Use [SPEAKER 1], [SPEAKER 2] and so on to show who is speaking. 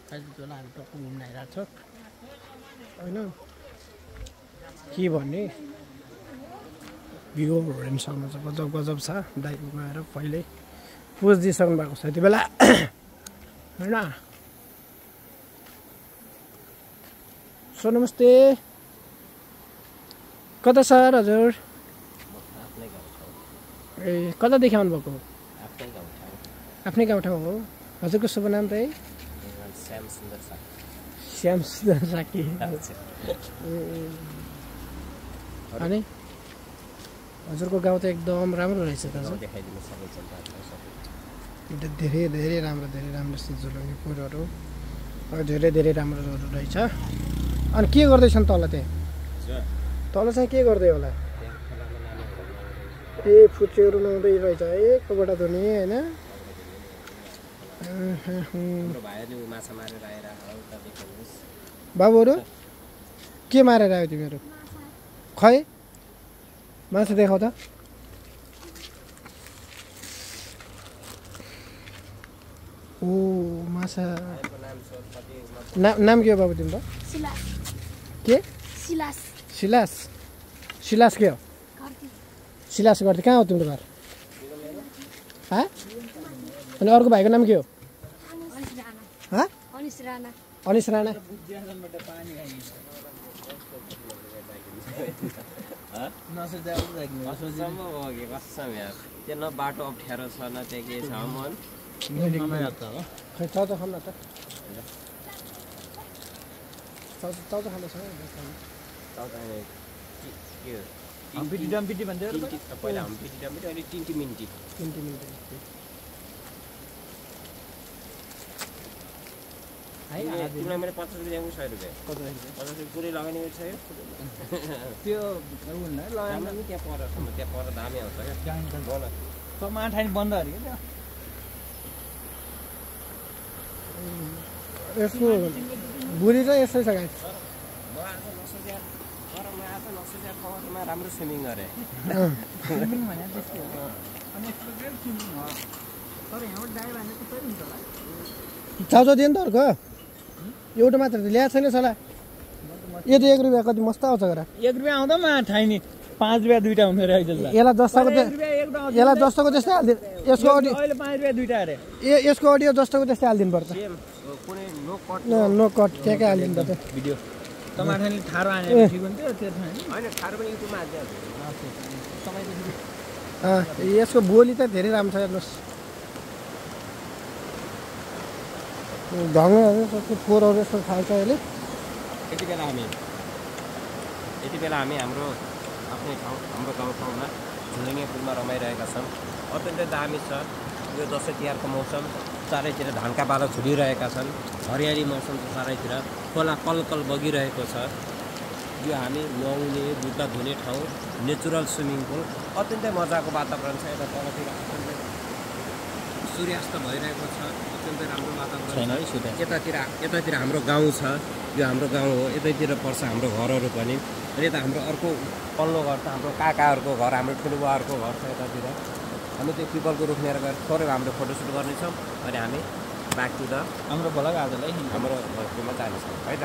[SPEAKER 1] अहिले बेला हामी टक्क घुम्न आइरहेको छ होइन के भन्ने भ्यूहरू हेर्नुसँग चाहिँ गजब गजब छ दाइ गएर पहिले पोज दिइसक्नु भएको छ यति बेला होइन सर नमस्ते कता सर हजुर ए कतादेखि आउनुभएको आफ्नै गाउँठाउँ हो हजुरको शुभ नाम चाहिँ श्याम सुन्दर साकी अनि हजुरको गाउँ त एकदम राम्रो रहेछ दाजु धेरै धेरै राम्रो सिजुलुङ्गे पुरहरू धेरै धेरै राम्रोहरू रहेछ अनि के गर्दैछन् तल त्यहाँ तल चाहिँ के गर्दै होला ए फुच्चेहरू नुहाउँदै रहेछ एकबाट धुने होइन बाबुहरू के मारेर आयो तिमीहरू खै माछा देखाउ त ओ माछा नाम के हो बाबु तिम्रो के सिलास सिलास के हो सिलास गर्थ्यो कहाँ हो तिम्रो घर अनि अर्को भाइको नाम के हो अनिस राणा
[SPEAKER 2] न बाटो अप्ठ्यारो छ न त्यो के छ मन
[SPEAKER 1] खै चाउचाउ खाऊ न त चाउचाउ खानु छ
[SPEAKER 3] हम्पिटी डम्पिटी भन्दै
[SPEAKER 2] पहिला हम्पिटी डम्पिटी अहिले टिन्टी मिन्टी तिमीलाई मैले 50 रुपियाँ दिएको 100 रुपियाँ 50 रुपियाँ पुरै लगानी छ यो
[SPEAKER 3] त्यो
[SPEAKER 2] त्यहाँ पर दामी आउँछ क्या
[SPEAKER 3] माठानी बन्द अरे क्या
[SPEAKER 1] यसको बुढी चाहिँ यस्तै छ गाई
[SPEAKER 2] राम्रो स्विमिङ गरे
[SPEAKER 1] चाउचाउ दियो नि त अर्को एउटा मात्र ल्याएको छैन सला यो त 1 रुपियाँ कति मस्त आउँछ घर
[SPEAKER 3] 1 रुपियाँ आउँदा माठानी 5 रुपियाँ दुईटा हुँदो रहेछ
[SPEAKER 1] यसलाई जस्तोको त्यस्तै हालिदिनु यसको अडियो
[SPEAKER 3] अहिले 5 रुपियाँ दुईटा अरे
[SPEAKER 1] यसको अडियो जस्तोको त्यस्तै हालिदिनु पर्छ नो कट के हालिदिनु पर्छ
[SPEAKER 3] भिडियो टमाटरले ठाडो हाने ठिक हुन्थ्यो त्यो
[SPEAKER 2] हैन ठाडो पनि युट्युबमा हाल्छ
[SPEAKER 1] यसको बोली त धेरै राम्रो छ हेर्नुहोस् ढङ्गहरू सबै फोरहरू यस्तो खाल्छ अहिले
[SPEAKER 2] यति बेला हामी हाम्रो आफ्नै ठाउँ हाम्रो गाउँठाउँमा झुलुङ्गे पुलमा रमाइरहेका छौँ अत्यन्तै दामी छ यो दसैँ तिहारको मौसम चारैतिर धानका बाला झुलिरहेका छन् हरियाली मौसम छ चारैतिर खोला कलकल बगिरहेको छ यो हामी नुहाउने लुगा धुने ठाउँ नेचुरल स्विमिङ पुल अत्यन्तै मजाको वातावरण छ यता तलतिर सूर्यास्त भइरहेको छ अत्यन्तै राम्रो वातावरण यतातिर हाम्रो गाउँ छ यो हाम्रो गाउँ हो यतैतिर पर्छ हाम्रो घरहरू पनि र यता हाम्रो अर्को पल्लो घर छ हाम्रो काकाहरूको घर हाम्रो ठुलो बुवाहरूको घर छ यतातिर हामी त्यो पिपलको रुख लिएर गएर थोरै हाम्रो फोटोसुट गर्नेछौँ अनि हामी ब्याक टु द
[SPEAKER 3] हाम्रो भोलाको आजलाई
[SPEAKER 2] हाम्रो घरमा जानेछौँ है त